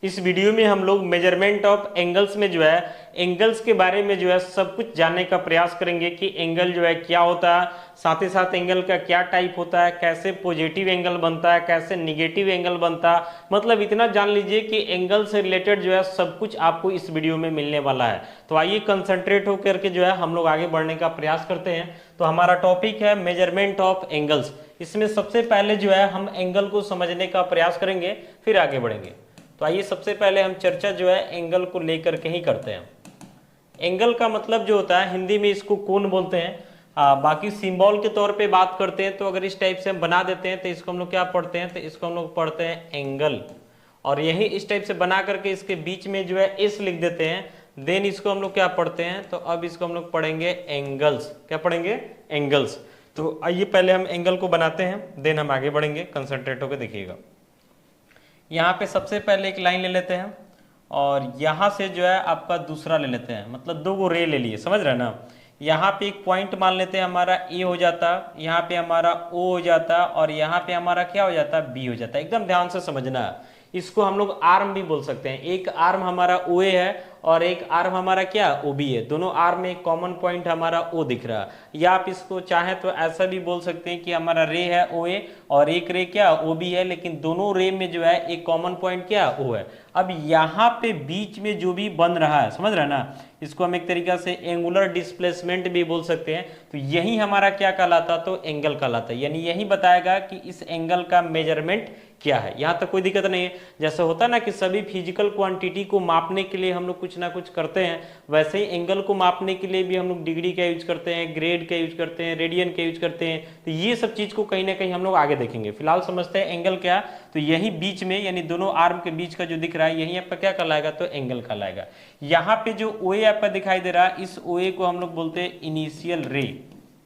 इस वीडियो में हम लोग मेजरमेंट ऑफ एंगल्स में जो है एंगल्स के बारे में जो है सब कुछ जानने का प्रयास करेंगे कि एंगल जो है क्या होता है, साथ ही साथ एंगल का क्या टाइप होता है, कैसे पॉजिटिव एंगल बनता है, कैसे निगेटिव एंगल बनता है। मतलब इतना जान लीजिए कि एंगल से रिलेटेड जो है सब कुछ आपको इस वीडियो में मिलने वाला है। तो आइए कंसंट्रेट होकर के जो है हम लोग आगे बढ़ने का प्रयास करते हैं। तो हमारा टॉपिक है मेजरमेंट ऑफ एंगल्स। इसमें सबसे पहले जो है हम एंगल को समझने का प्रयास करेंगे, फिर आगे बढ़ेंगे। तो आइए सबसे पहले हम चर्चा जो है एंगल को लेकर के ही करते हैं। एंगल का मतलब जो होता है हिंदी में इसको कोण बोलते हैं। बाकी सिंबल के तौर पे बात करते हैं तो अगर इस टाइप से हम बना देते हैं तो इसको हम लोग क्या पढ़ते हैं, तो इसको हम लोग पढ़ते हैं एंगल। और यही इस टाइप से बना करके इसके बीच में जो है एस लिख देते हैं, देन इसको हम लोग क्या पढ़ते हैं, तो अब इसको हम लोग पढ़ेंगे एंगल्स। क्या पढ़ेंगे? एंगल्स। तो आइए पहले हम एंगल को बनाते हैं, देन हम आगे बढ़ेंगे। कंसंट्रेट होकर देखिएगा। यहाँ पे सबसे पहले एक लाइन ले लेते हैं और यहाँ से जो है आपका दूसरा ले लेते हैं, मतलब दो गो रे ले लिए, समझ रहे हैं ना। यहाँ पे एक पॉइंट मान लेते हैं, हमारा ए हो जाता, यहाँ पे हमारा ओ हो जाता और यहाँ पे हमारा क्या हो जाता, बी हो जाता। एकदम ध्यान से समझना है। इसको हम लोग आर्म भी बोल सकते हैं। एक आर्म हमारा ओ ए है और एक आर्म हमारा क्या, ओ बी है। दोनों आर्म में एक कॉमन पॉइंट हमारा ओ दिख रहा है। या आप इसको चाहें तो ऐसा भी बोल सकते हैं कि हमारा रे है ओ ए और एक रे क्या, ओ बी है, लेकिन दोनों रे में जो है एक कॉमन पॉइंट क्या, ओ है। अब यहाँ पे बीच में जो भी बन रहा है, समझ रहे हैं ना, इसको हम एक तरीका से एंगुलर डिस्प्लेसमेंट भी बोल सकते हैं। तो यही हमारा क्या कहलाता, तो एंगल कहलाता है। यानी यही बताएगा कि इस एंगल का मेजरमेंट क्या है। यहाँ तक कोई दिक्कत नहीं है। जैसे होता है ना कि सभी फिजिकल क्वांटिटी को मापने के लिए हम लोग कुछ ना कुछ करते हैं, वैसे ही एंगल को मापने के लिए भी हम लोग डिग्री का यूज करते हैं, ग्रेड का यूज करते हैं, रेडियन का यूज करते हैं। तो ये सब चीज को कहीं ना कहीं हम लोग आगे देखेंगे। फिलहाल समझते हैं एंगल क्या। तो यही बीच में, यानी दोनों आर्म के बीच का जो दिख रहा है, यही आपका क्या कहलाएगा, तो एंगल कहलाएगा। यहाँ पे जो ओ ए आपका दिखाई दे रहा है, इस ओ ए को हम लोग बोलते हैं इनिशियल रे।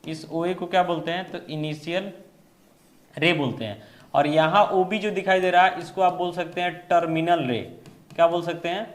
इस ओ ए को क्या बोलते हैं, तो इनिशियल रे बोलते हैं। और यहाँ ओ बी जो दिखाई दे रहा है, इसको आप बोल सकते हैं टर्मिनल रे। क्या बोल सकते हैं,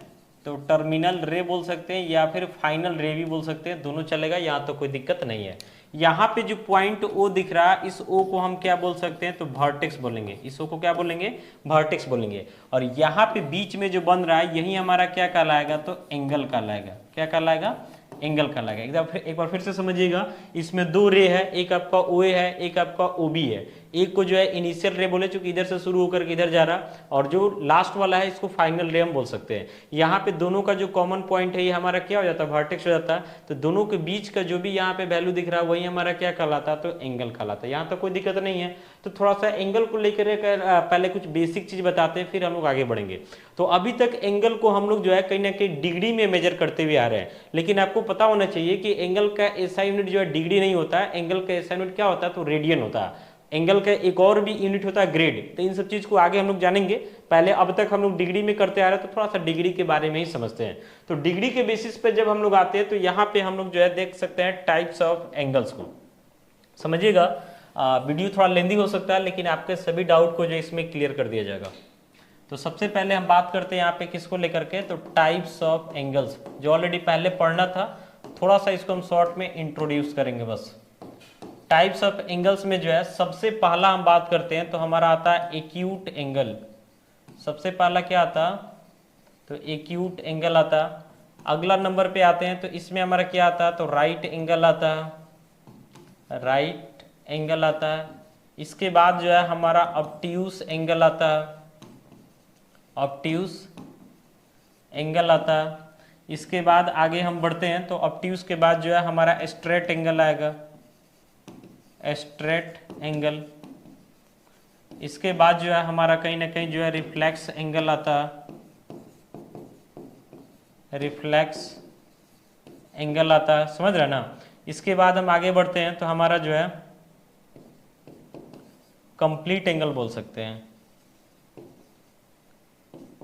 तो टर्मिनल रे बोल सकते हैं या फिर फाइनल रे भी बोल सकते हैं, दोनों चलेगा, यहाँ तो कोई दिक्कत नहीं है। यहाँ पे जो पॉइंट ओ दिख रहा है, इस ओ को हम क्या बोल सकते हैं, तो वर्टेक्स बोलेंगे। इस ओ को क्या बोलेंगे, वर्टेक्स बोलेंगे। और यहाँ पे बीच में जो बन रहा है, यही हमारा क्या कहलाएगा, तो एंगल कहलाएगा। क्या कहलाएगा, एंगल कहलाएगा। एक बार फिर से समझिएगा। इसमें दो रे है, एक आपका ओ ए है, एक आपका ओ बी है। एक को जो है इनिशियल रे बोले, चूंकि इधर से शुरू होकर के इधर जा रहा, और जो लास्ट वाला है इसको फाइनल रे हम बोल सकते हैं। यहाँ पे दोनों का जो कॉमन पॉइंट है, ये हमारा क्या हो जाता है, वर्टेक्स हो जाता है। तो दोनों के बीच का जो भी यहाँ पे वैल्यू दिख रहा है, वही हमारा क्या कहलाता है, तो एंगल कहलाता है। यहाँ तक कोई दिक्कत नहीं है। तो थोड़ा सा एंगल को लेकर पहले कुछ बेसिक चीज बताते हैं, फिर हम लोग आगे बढ़ेंगे। तो अभी तक एंगल को हम लोग जो है कहीं ना कहीं डिग्री में मेजर करते हुए आ रहे हैं, लेकिन आपको पता होना चाहिए कि एंगल का एसआई यूनिट जो है डिग्री नहीं होता है। एंगल का एसआई यूनिट क्या होता है, तो रेडियन होता है। एंगल का एक और भी यूनिट होता है ग्रेड। तो इन सब चीज को आगे हम लोग जानेंगे। पहले अब तक हम लोग डिग्री में करते आ रहे हैं, तो थोड़ा सा डिग्री के बारे में ही समझते हैं। तो डिग्री के बेसिस पे जब हम लोग आते हैं, तो यहाँ पे हम लोग जो है देख सकते हैं टाइप्स ऑफ एंगल्स को। समझिएगा, वीडियो थोड़ा लेंदी हो सकता है, लेकिन आपके सभी डाउट को जो इसमें क्लियर कर दिया जाएगा। तो सबसे पहले हम बात करते हैं यहाँ पे किसको लेकर के, तो टाइप्स ऑफ एंगल्स, जो ऑलरेडी पहले पढ़ना था। थोड़ा सा इसको हम शॉर्ट में इंट्रोड्यूस करेंगे बस। टाइप्स ऑफ एंगल्स में जो है सबसे पहला हम बात करते हैं, तो हमारा आता है एक्यूट एंगल। सबसे पहला क्या आता, तो एक्यूट एंगल आता। अगला नंबर पे आते हैं, तो इसमें हमारा क्या आता, तो राइट एंगल आता है। राइट एंगल आता है। इसके बाद जो है हमारा ऑब्ट्यूस एंगल आता है। ऑब्ट्यूस एंगल आता है। इसके बाद आगे हम बढ़ते हैं, तो ऑब्ट्यूस के बाद जो है हमारा स्ट्रेट एंगल आएगा। Straight angle. इसके बाद जो है हमारा कहीं ना कहीं जो है रिफ्लेक्स एंगल आता है। रिफ्लेक्स एंगल आता है, समझ रहे ना। इसके बाद हम आगे बढ़ते हैं, तो हमारा जो है कंप्लीट एंगल बोल सकते हैं।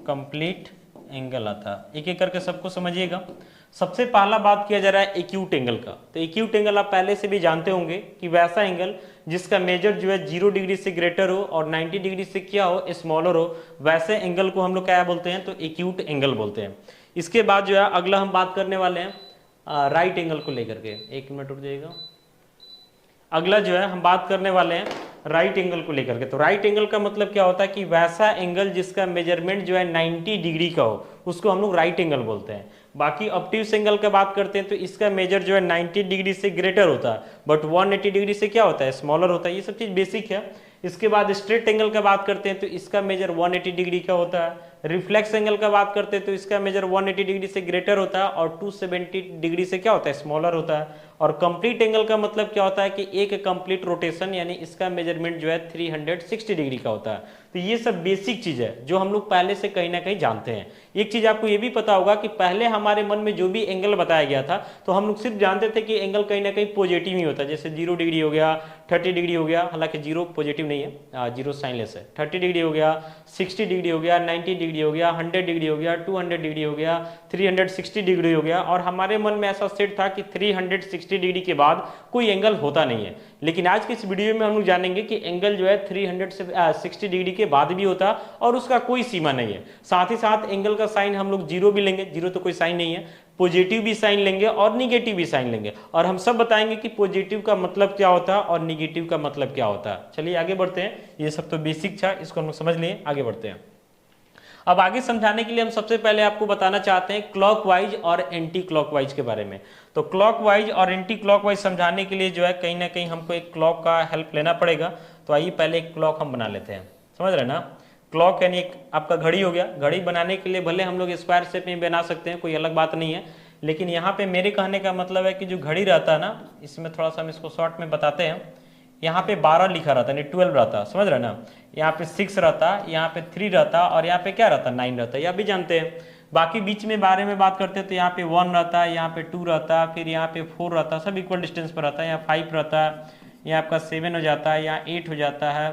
कंप्लीट एंगल आता है। एक एक करके सबको समझिएगा। सबसे पहला बात किया जा रहा है एक्यूट एंगल का। तो एक्यूट एंगल आप पहले से भी जानते होंगे कि वैसा एंगल जिसका मेजर जो है 0 डिग्री से ग्रेटर हो और 90 डिग्री से क्या हो, स्मॉलर हो, वैसे एंगल को हम लोग क्या बोलते हैं, तो एक्यूट एंगल बोलते हैं। इसके बाद जो है अगला हम बात करने वाले हैं राइट एंगल को लेकर के। एक मिनट रुक जाइएगा। अगला जो है हम बात करने वाले हैं राइट एंगल को लेकर के। तो राइट एंगल का मतलब क्या होता है कि वैसा एंगल जिसका मेजरमेंट जो है 90 डिग्री का हो उसको हम लोग राइट एंगल बोलते हैं। बाकी ऑब्ट्यूस एंगल का बात करते हैं तो इसका मेजर जो है 90 डिग्री से ग्रेटर होता है, बट 180 डिग्री से क्या होता है, स्मॉलर होता है। ये सब चीज बेसिक है। इसके बाद स्ट्रेट एंगल का बात करते हैं तो इसका मेजर 180 डिग्री का होता है। रिफ्लेक्स एंगल का बात करते हैं तो इसका मेजर 180 डिग्री से ग्रेटर होता है और 270 डिग्री से क्या होता है, स्मॉलर होता है। और कंप्लीट एंगल का मतलब क्या होता है कि एक कंप्लीट रोटेशन यानी इसका मेजरमेंट जो है 360 डिग्री का होता है। तो ये सब बेसिक चीज है जो हम लोग पहले से कहीं ना कहीं जानते हैं। एक चीज आपको ये भी पता होगा कि पहले हमारे मन में जो भी एंगल बताया गया था तो हम लोग सिर्फ जानते थे कि एंगल कहीं ना कहीं पॉजिटिव ही होता है, जैसे 0 डिग्री हो गया, 30 डिग्री हो गया, हालांकि 0 पॉजिटिव नहीं है, 0 साइनलेस है, 30 डिग्री हो गया, 60 डिग्री हो गया, 90 डिग्री हो गया, 100 डिग्री हो गया, 200 डिग्री हो गया, 360 डिग्री हो गया। और हमारे मन में ऐसा सेट था कि 360 डिग्री के बाद कोई एंगल होता नहीं है। लेकिन आज के इस वीडियो में हम लोग जानेंगे कि एंगल जो है 360 डिग्री के बाद भी होता और उसका कोई सीमा नहीं है। साथ ही साथ एंगल का साइन हम लोग 0 भी लेंगे, 0 तो कोई साइन नहीं है, पॉजिटिव भी साइन लेंगे और निगेटिव भी साइन लेंगे। और हम सब बताएंगे कि पॉजिटिव का मतलब क्या होता है और निगेटिव का मतलब क्या होता है। चलिए आगे बढ़ते हैं। ये सब तो बेसिक था, इसको हम लोग समझ लिए, आगे बढ़ते हैं। अब आगे समझाने के लिए हम सबसे पहले आपको बताना चाहते हैं क्लॉकवाइज और एंटी क्लॉकवाइज के बारे में। तो क्लॉकवाइज और एंटी क्लॉकवाइज समझाने के लिए जो है कहीं ना कहीं हमको एक क्लॉक का हेल्प लेना पड़ेगा। तो आइए पहले एक क्लॉक हम बना लेते हैं, समझ रहे ना। क्लॉक यानी एक आपका घड़ी हो गया। घड़ी बनाने के लिए भले हम लोग स्क्वायर शेप में बना सकते हैं, कोई अलग बात नहीं है, लेकिन यहाँ पे मेरे कहने का मतलब है कि जो घड़ी रहता है ना, इसमें थोड़ा सा हम इसको शॉर्ट में बताते हैं। यहाँ पे 12 लिखा रहता है, 12 रहता, समझ रहे ना। यहाँ पे 6 रहता, यहाँ पे 3 रहता और यहाँ पे क्या रहता, 9 रहता, यह भी जानते हैं। बाकी बीच में बारे में बात करते हैं तो यहाँ पे 1 रहता है, यहाँ पे 2 रहता है, फिर यहाँ पे 4 रहता है, सब इक्वल डिस्टेंस पर रहता है। यहाँ 5 रहता है, यहाँ आपका 7 हो जाता है, यहाँ 8 हो जाता है,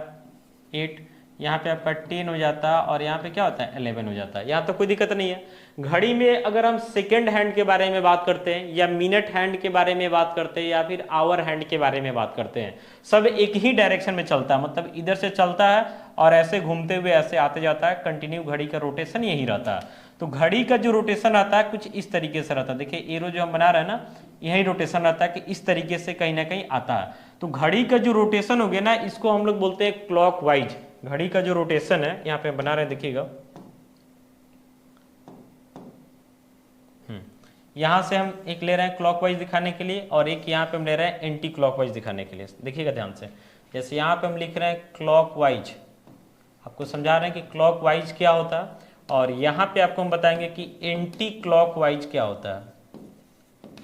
8, यहाँ पे आपका 10 हो जाता है और यहाँ पे क्या होता है, 11 हो जाता है। यहाँ तो कोई दिक्कत नहीं है। घड़ी में अगर हम सेकेंड हैंड के बारे में बात करते हैं या मिनट हैंड के बारे में बात करते हैं या फिर आवर हैंड के बारे में बात करते हैं, सब एक ही डायरेक्शन में चलता है, मतलब इधर से चलता है और ऐसे घूमते हुए ऐसे आते जाता है, कंटिन्यू घड़ी का रोटेशन यही रहता है। तो घड़ी का जो रोटेशन आता है कुछ इस तरीके से रहता है। देखिए एरो जो हम बना रहे हैं ना, यही रोटेशन रहता है कि इस तरीके से कहीं ना कहीं आता है। तो घड़ी का जो रोटेशन हो गया ना, इसको हम लोग बोलते हैं क्लॉकवाइज। घड़ी का जो रोटेशन है यहाँ पे बना रहे हैं, देखिएगा यहां से हम एक ले रहे हैं क्लॉकवाइज दिखाने के लिए और एक यहाँ पे हम ले रहे हैं एंटी क्लॉकवाइज दिखाने के लिए। देखिएगा ध्यान से, जैसे यहाँ पे हम लिख रहे हैं क्लॉकवाइज, आपको समझा रहे हैं कि क्लॉकवाइज क्या होता है, और यहाँ पे आपको हम बताएंगे कि एंटी क्लॉकवाइज क्या होता है।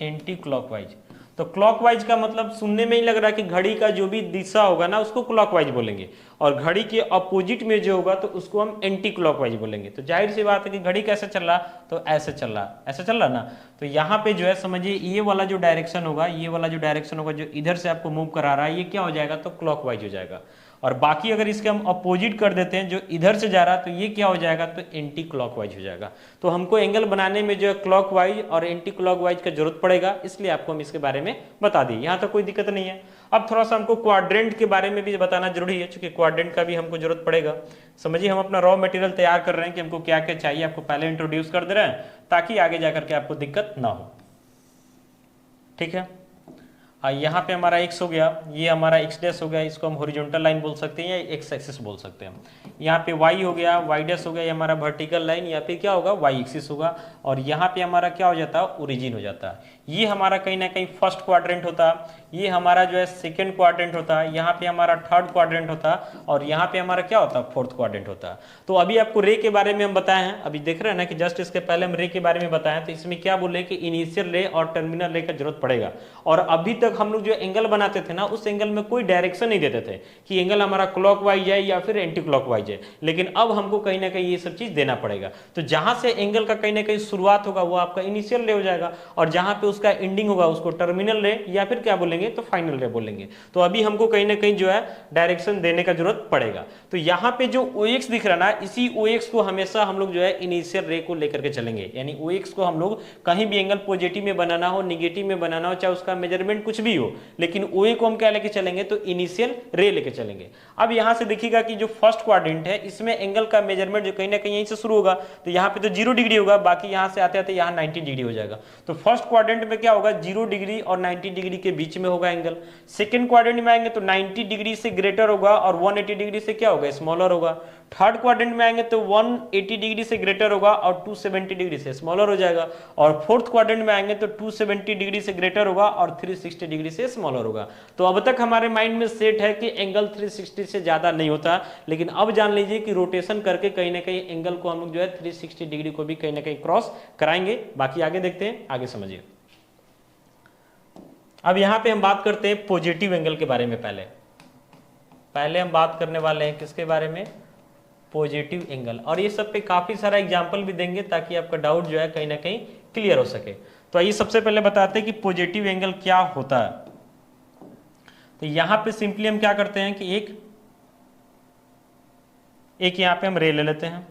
एंटी क्लॉकवाइज, तो क्लॉकवाइज का मतलब सुनने में ही लग रहा है कि घड़ी का जो भी दिशा होगा ना उसको क्लॉकवाइज बोलेंगे, और घड़ी के अपोजिट में जो होगा तो उसको हम एंटी क्लॉकवाइज बोलेंगे। तो जाहिर सी बात है कि घड़ी कैसे चल रहा, तो ऐसे चल रहा, ऐसे चल रहा ना। तो यहाँ पे जो है समझिए ये वाला जो डायरेक्शन होगा, ये वाला जो डायरेक्शन होगा जो इधर से आपको मूव करा रहा है, ये क्या हो जाएगा, तो क्लॉकवाइज हो जाएगा। और बाकी अगर इसके हम अपोजिट कर देते हैं, जो इधर से जा रहा है, तो ये क्या हो जाएगा, तो एंटी क्लॉकवाइज हो जाएगा। तो हमको एंगल बनाने में जो है क्लॉकवाइज और एंटी क्लॉकवाइज का जरूरत पड़ेगा, इसलिए आपको हम इसके बारे में बता दी। यहाँ तो कोई दिक्कत नहीं है। अब थोड़ा सा हमको क्वाड्रेंट के बारे में भी बताना जरूरी है, क्योंकि क्वाड्रेंट का भी हमको जरूरत पड़ेगा। समझिए हम अपना रॉ मटेरियल तैयार कर रहे हैं कि हमको क्या क्या चाहिए, आपको पहले इंट्रोड्यूस कर दे रहे हैं ताकि आगे जाकर के आपको दिक्कत ना हो, ठीक है। यहाँ पे हमारा x हो गया, ये हमारा x डैश हो गया, इसको हम हॉरिजॉन्टल लाइन बोल सकते हैं या x एक्सिस बोल सकते हैं। यहाँ पे y हो गया, y डैश हो गया, ये हमारा वर्टिकल लाइन, या फिर क्या होगा, y एक्सिस होगा। और यहाँ पे हमारा क्या हो जाता है, ओरिजिन हो जाता है। ये हमारा कहीं ना कहीं फर्स्ट क्वाड्रेंट होता है, ये हमारा जो है सेकंड क्वाड्रेंट होता है, यहाँ पे हमारा थर्ड क्वाड्रेंट होता है, और यहाँ पे हमारा क्या होता है, फोर्थ क्वाड्रेंट होता है। तो अभी आपको रे के बारे में हम बताए हैं, अभी देख रहे हैं ना कि जस्ट इसके पहले हम रे के बारे में बताए। तो इसमें क्या बोले कि इनिशियल रे और टर्मिनल रे का जरूरत पड़ेगा। और अभी तक हम लोग जो एंगल बनाते थे ना, उस एंगल में कोई डायरेक्शन नहीं देते थे कि एंगल हमारा क्लॉकवाइज है या फिर एंटी क्लॉकवाइज है, लेकिन अब हमको कहीं ना कहीं ये सब चीज देना पड़ेगा। तो जहां से एंगल का कहीं ना कहीं शुरुआत होगा वो आपका इनिशियल रे हो जाएगा, और जहां पे उसका एंडिंग होगा उसको टर्मिनल रे या फिर क्या बोलेंगे, तो फाइनल रे बोलेंगे। तो अभी हमको कहीं ना कहीं जो है डायरेक्शन देने का जरूरत पड़ेगा। तो यहाँ पे जो OX दिख रहा ना, इसी OX को हमेशा हम लोग जो है इनिशियल रे को लेकर के चलेंगे। यानी OX को हम लोग कहीं भी एंगल पॉजिटिव में बनाना हो, निगेटिव में बनाना हो, चाहे उसका मेजरमेंट कुछ भी हो, लेकिन OA को हम क्या लेके चलेंगे, तो इनिशियल रे लेके चलेंगे। अब यहां से देखिएगा कि जो फर्स्ट क्वाड्रेंट है इसमें एंगल का मेजरमेंट जो कहीं ना कहीं यहीं से शुरू होगा, तो यहाँ पे तो 0 डिग्री होगा, बाकी यहाँ से आते आते यहाँ 90 डिग्री हो जाएगा। तो फर्स्ट क्वाड्रेंट क्वाड्रेंट में क्या होगा, 0 डिग्री और 90 डिग्री के बीच में होगा एंगल। सेकंड क्वाड्रेंट में आएंगे तो 90 डिग्री से ग्रेटर होगा और 180 डिग्री से क्या होगा, स्मॉलर होगा। थर्ड क्वाड्रेंट में आएंगे तो 180 डिग्री से ग्रेटर होगा और 270 डिग्री से स्मॉलर हो जाएगा। और फोर्थ क्वाड्रेंट में आएंगे तो 270 डिग्री से ग्रेटर होगा और 360 डिग्री से स्मॉलर होगा। तो अब तक हमारे माइंड में सेट है कि एंगल 360 से ज्यादा नहीं होता, लेकिन अब जान लीजिए कि रोटेशन करके कहीं ना कहीं एंगल को हम लोग जो है 360 डिग्री को भी कहीं ना कहीं क्रॉस कराएंगे। बाकी आगे देखते हैं, आगे समझिए। अब यहां पे हम बात करते हैं पॉजिटिव एंगल के बारे में। पहले हम बात करने वाले हैं किसके बारे में, पॉजिटिव एंगल। और ये सब पे काफी सारा एग्जांपल भी देंगे ताकि आपका डाउट जो है कहीं ना कहीं क्लियर हो सके। तो आइए सबसे पहले बताते हैं कि पॉजिटिव एंगल क्या होता है। तो यहां पे सिंपली हम क्या करते हैं कि एक यहां पे हम रे ले लेते हैं,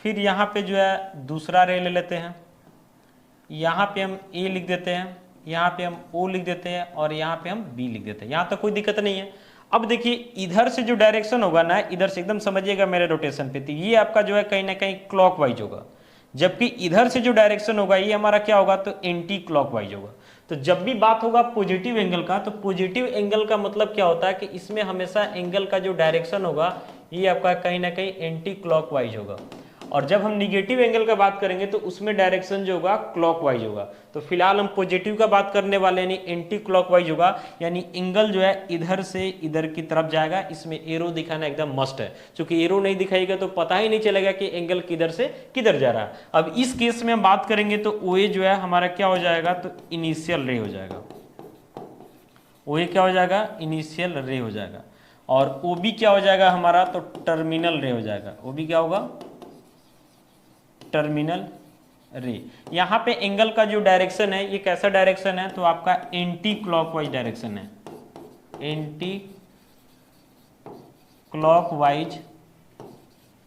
फिर यहां पे जो है दूसरा रे ले लेते हैं, यहां पे हम ए लिख देते हैं, यहां पे हम ओ लिख देते हैं और यहां पे हम बी लिख देते हैं। यहां तक कोई दिक्कत नहीं है। अब देखिए इधर से जो डायरेक्शन होगा ना, इधर से एकदम समझिएगा मेरे रोटेशन पे, तो ये आपका जो है कहीं ना कहीं क्लॉकवाइज होगा, जबकि इधर से जो डायरेक्शन होगा ये हमारा क्या होगा, तो एंटी क्लॉकवाइज होगा। तो जब भी बात होगा पॉजिटिव एंगल का, तो पॉजिटिव एंगल का मतलब क्या होता है कि इसमें हमेशा एंगल का जो डायरेक्शन होगा ये आपका कहीं ना कहीं एंटी क्लॉकवाइज होगा। और जब हम निगेटिव एंगल का बात करेंगे तो उसमें डायरेक्शन जो होगा क्लॉकवाइज होगा। तो फिलहाल हम पॉजिटिव का बात करने वाले, यानी एंटी क्लॉकवाइज होगा, यानी एंगल जो है इधर से इधर की तरफ जाएगा। इसमें एरो दिखाना एकदम मस्ट है, क्योंकि एरो नहीं दिखाएगा तो पता ही नहीं चलेगा कि एंगल किधर से किधर जा रहा है। अब इस केस में हम बात करेंगे तो OA जो है हमारा क्या हो जाएगा, तो इनिशियल रे हो जाएगा। OA क्या हो जाएगा, इनिशियल रे हो जाएगा। और OB क्या हो जाएगा हमारा, तो टर्मिनल रे हो जाएगा। OB क्या होगा, टर्मिनल रे। यहां पे एंगल का जो डायरेक्शन है ये कैसा डायरेक्शन है, तो आपका एंटी क्लॉकवाइज डायरेक्शन है, एंटी क्लॉकवाइज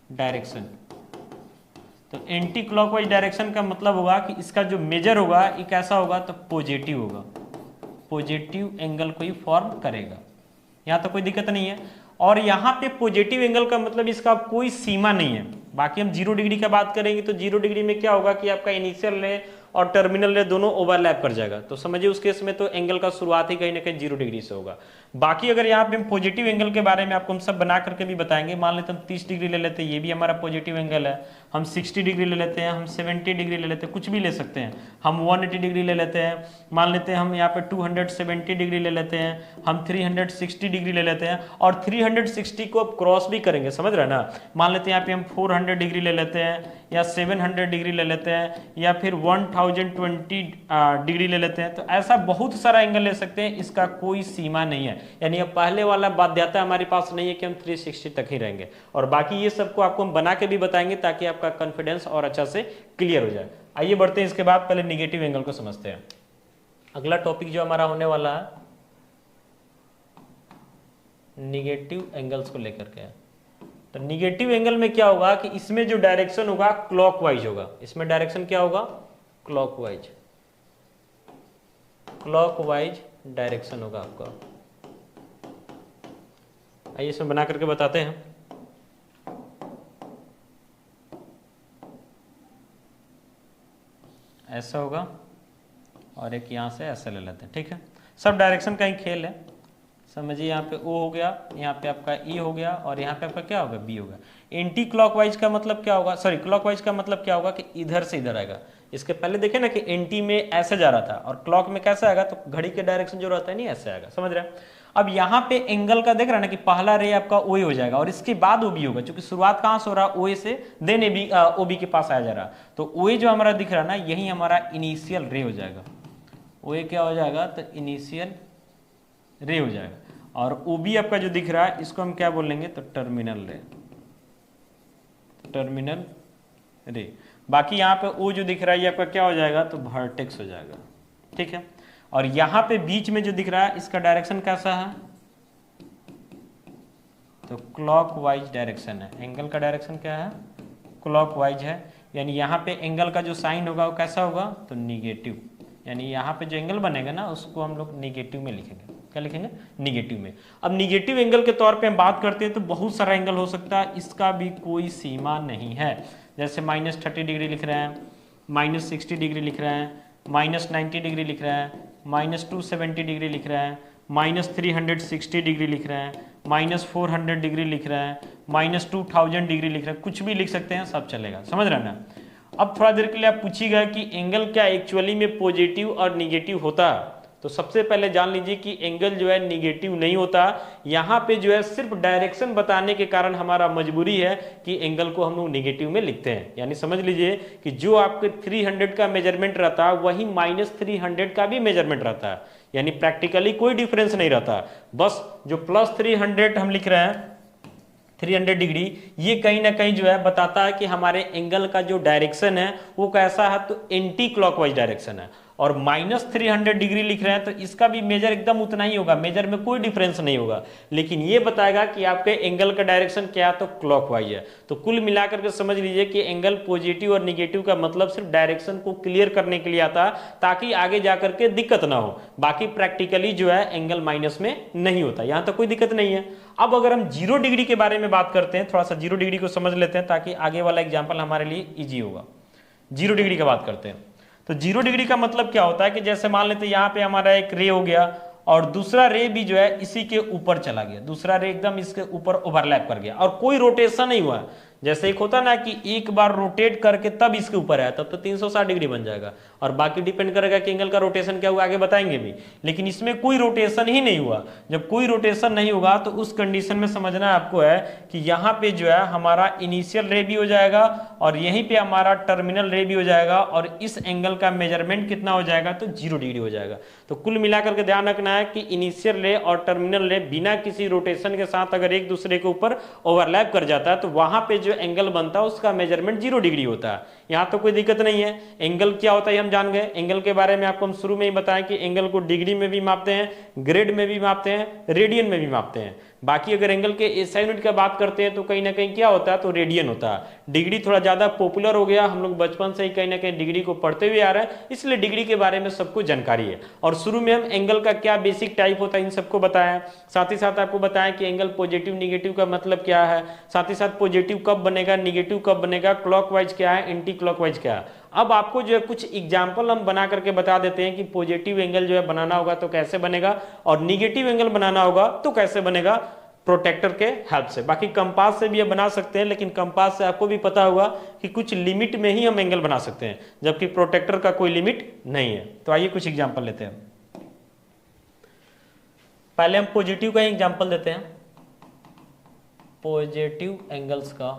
डायरेक्शन। तो एंटी क्लॉकवाइज डायरेक्शन का मतलब होगा कि इसका जो मेजर होगा ये कैसा होगा, तो पॉजिटिव होगा, पॉजिटिव एंगल को ही फॉर्म करेगा। यहां तो कोई दिक्कत नहीं है। और यहां पे पॉजिटिव एंगल का मतलब इसका कोई सीमा नहीं है। बाकी हम 0 डिग्री का बात करेंगे तो 0 डिग्री में क्या होगा कि आपका इनिशियल रे और टर्मिनल रे दोनों ओवरलैप कर जाएगा। तो समझिए उस केस में तो एंगल का शुरुआत ही कहीं ना कहीं 0 डिग्री से होगा। बाकी अगर यहाँ पे हम पॉजिटिव एंगल के बारे में आपको हम सब बना करके भी बताएंगे। मान लेते हम 30 डिग्री ले लेते हैं, ये भी हमारा पॉजिटिव एंगल है। हम 60 डिग्री ले लेते हैं, हम 70 डिग्री ले लेते हैं, कुछ भी ले सकते हैं। हम 180 डिग्री ले लेते हैं, मान लेते हैं हम यहाँ पे 270 डिग्री ले लेते हैं, हम 360 डिग्री ले लेते हैं। और 360 को अब क्रॉस भी करेंगे, समझ रहे हैं ना। मान लेते हैं यहाँ पे हम 400 डिग्री ले लेते हैं, या 700 डिग्री ले लेते हैं, या फिर 1020 डिग्री ले लेते हैं। तो ऐसा बहुत सारा एंगल ले सकते हैं, इसका कोई सीमा नहीं है। यानी अब पहले वाला बाध्यता हमारे पास नहीं है कि हम 360 तक ही रहेंगे। और बाकी ये सबको आपको हम बना के भी बताएंगे ताकि आपका कॉन्फिडेंस और अच्छा से क्लियर हो जाए। आइए बढ़ते हैं इसके बाद, पहले निगेटिव एंगल को समझते हैं। अगला टॉपिक जो हमारा होने वाला है निगेटिव एंगल्स को लेकर के है। तो निगेटिव एंगल में क्या होगा कि इसमें जो डायरेक्शन होगा क्लॉकवाइज होगा। इसमें डायरेक्शन क्या होगा, क्लॉकवाइज, क्लॉकवाइज डायरेक्शन होगा आपका। आइए इसमें बना करके बताते हैं। ऐसा होगा और एक यहां से ऐसा ले लेते हैं, ठीक है। सब डायरेक्शन का ही खेल है, समझिए। यहाँ पे O हो गया, यहाँ पे आपका E हो गया, और यहाँ पे आपका क्या होगा, B होगा। एंटी क्लॉकवाइज का मतलब क्या होगा, सॉरी क्लॉकवाइज का मतलब क्या होगा कि इधर से इधर आएगा। इसके पहले देखे ना कि एंटी में ऐसे जा रहा था और क्लॉक में कैसे आएगा, तो घड़ी के डायरेक्शन जो रहता है नहीं ऐसे आएगा, समझ रहे हैं। अब यहाँ पे एंगल का देख रहा है ना कि पहला रे आपका OA हो जाएगा और इसके बाद OB होगा, क्योंकि शुरुआत कहाँ से हो रहा है, OA से, देन OB के पास आया जा रहा। तो OA जो हमारा दिख रहा है ना, यही हमारा इनिशियल रे हो जाएगा। OA क्या हो जाएगा, तो इनिशियल रे हो जाएगा। और OB आपका जो दिख रहा है इसको हम क्या बोलेंगे, तो टर्मिनल रे, टर्मिनल रे। बाकी यहाँ पे O जो दिख रहा है ये आपका क्या हो जाएगा, तो वर्टेक्स हो जाएगा, ठीक है। और यहाँ पे बीच में जो दिख रहा है इसका डायरेक्शन कैसा है, तो क्लॉकवाइज डायरेक्शन है। एंगल का डायरेक्शन क्या है, क्लॉकवाइज है। यानी यहाँ पे एंगल का जो साइन होगा वो कैसा होगा, तो निगेटिव। यानी यहाँ पे जो एंगल बनेगा ना उसको हम लोग निगेटिव में लिखेंगे। क्या लिखेंगे, निगेटिव में। अब निगेटिव एंगल के तौर पे हम बात करते हैं तो बहुत सारा एंगल हो सकता है, इसका भी कोई सीमा नहीं है। जैसे -30 डिग्री लिख रहे हैं, -60 डिग्री लिख रहे हैं, -90 डिग्री लिख रहा है, -270 डिग्री लिख रहा है, -360 डिग्री लिख रहा है, -400 डिग्री लिख रहा है, -2000 डिग्री लिख रहा है, कुछ भी लिख सकते हैं, सब चलेगा, समझ रहे हैं ना। अब थोड़ा देर के लिए आप पूछिएगा कि एंगल क्या एक्चुअली में पॉजिटिव और निगेटिव होता है, तो सबसे पहले जान लीजिए कि एंगल जो है निगेटिव नहीं होता। यहाँ पे जो है सिर्फ डायरेक्शन बताने के कारण हमारा मजबूरी है कि एंगल को हम लोग निगेटिव में लिखते हैं। यानी समझ लीजिए कि जो आपके 300 का मेजरमेंट रहता है वही -300 का भी मेजरमेंट रहता है, यानी प्रैक्टिकली कोई डिफरेंस नहीं रहता। बस जो +300 हम लिख रहे हैं 300 डिग्री, ये कहीं ना कहीं जो है बताता है कि हमारे एंगल का जो डायरेक्शन है वो कैसा है, तो एंटी क्लॉकवाइज डायरेक्शन है। और -300 डिग्री लिख रहे हैं तो इसका भी मेजर एकदम उतना ही होगा, मेजर में कोई डिफरेंस नहीं होगा, लेकिन ये बताएगा कि आपके एंगल का डायरेक्शन क्या है, तो क्लॉकवाइज है। तो कुल मिलाकर के समझ लीजिए कि एंगल पॉजिटिव और निगेटिव का मतलब सिर्फ डायरेक्शन को क्लियर करने के लिए आता है, ताकि आगे जाकर के दिक्कत ना हो। बाकी प्रैक्टिकली जो है एंगल माइनस में नहीं होता, यहां तो कोई दिक्कत नहीं है। अब अगर हम 0 डिग्री के बारे में बात करते हैं, थोड़ा सा 0 डिग्री को समझ लेते हैं ताकि आगे वाला एग्जाम्पल हमारे लिए ईजी होगा। 0 डिग्री का बात करते हैं तो 0 डिग्री का मतलब क्या होता है कि जैसे मान लेते हैं यहाँ पे हमारा एक रे हो गया और दूसरा रे भी जो है इसी के ऊपर चला गया, दूसरा रे एकदम इसके ऊपर ओवरलैप कर गया और कोई रोटेशन नहीं हुआ। जैसे एक होता ना कि एक बार रोटेट करके तब इसके ऊपर आया, तब तो 360 डिग्री बन जाएगा, और बाकी डिपेंड करेगा कि एंगल का रोटेशन क्या हुआ, आगे बताएंगे भी। लेकिन इसमें कोई रोटेशन ही नहीं हुआ। जब कोई रोटेशन नहीं होगा तो उस कंडीशन में समझना आपको है कि यहाँ पे जो है हमारा इनिशियल रे भी हो जाएगा और यहीं पे हमारा टर्मिनल रे भी हो जाएगा, और इस एंगल का मेजरमेंट कितना हो जाएगा, तो 0 डिग्री हो जाएगा। तो कुल मिलाकर के ध्यान रखना है कि इनिशियल रे और टर्मिनल रे बिना किसी रोटेशन के साथ अगर एक दूसरे के ऊपर ओवरलैप कर जाता है तो वहां पे जो एंगल बनता है उसका मेजरमेंट 0 डिग्री होता है। यहां तो कोई दिक्कत नहीं है। एंगल क्या होता है हम जान गए। एंगल के बारे में आपको हम शुरू में ही बताएं कि एंगल को डिग्री में भी मापते हैं, ग्रेड में भी मापते हैं, रेडियन में भी मापते हैं। बाकी अगर एंगल के एसआई यूनिट का बात करते हैं तो कहीं ना कहीं क्या होता है, तो रेडियन होता है। डिग्री थोड़ा ज्यादा पॉपुलर हो गया, हम लोग बचपन से ही कहीं ना कहीं डिग्री को पढ़ते हुए आ रहे हैं, इसलिए डिग्री के बारे में सबको जानकारी है। और शुरू में हम एंगल का क्या बेसिक टाइप होता है इन सबको बताया, साथ ही साथ आपको बताया कि एंगल पॉजिटिव निगेटिव का मतलब क्या है, साथ ही साथ पॉजिटिव कब बनेगा, निगेटिव कब बनेगा, क्लॉकवाइज क्या है, एंटी क्लॉकवाइज क्या है। अब आपको जो है कुछ एग्जाम्पल हम बना करके बता देते हैं कि पॉजिटिव एंगल जो है बनाना होगा तो कैसे बनेगा, और निगेटिव एंगल बनाना होगा तो कैसे बनेगा, प्रोटेक्टर के हेल्प से। बाकी कंपास से भी बना सकते हैं, लेकिन कंपास से आपको भी पता होगा कि कुछ लिमिट में ही हम एंगल बना सकते हैं, जबकि प्रोटेक्टर का कोई लिमिट नहीं है। तो आइए कुछ एग्जांपल लेते हैं। पहले हम पॉजिटिव का एग्जांपल देते हैं, पॉजिटिव एंगल्स का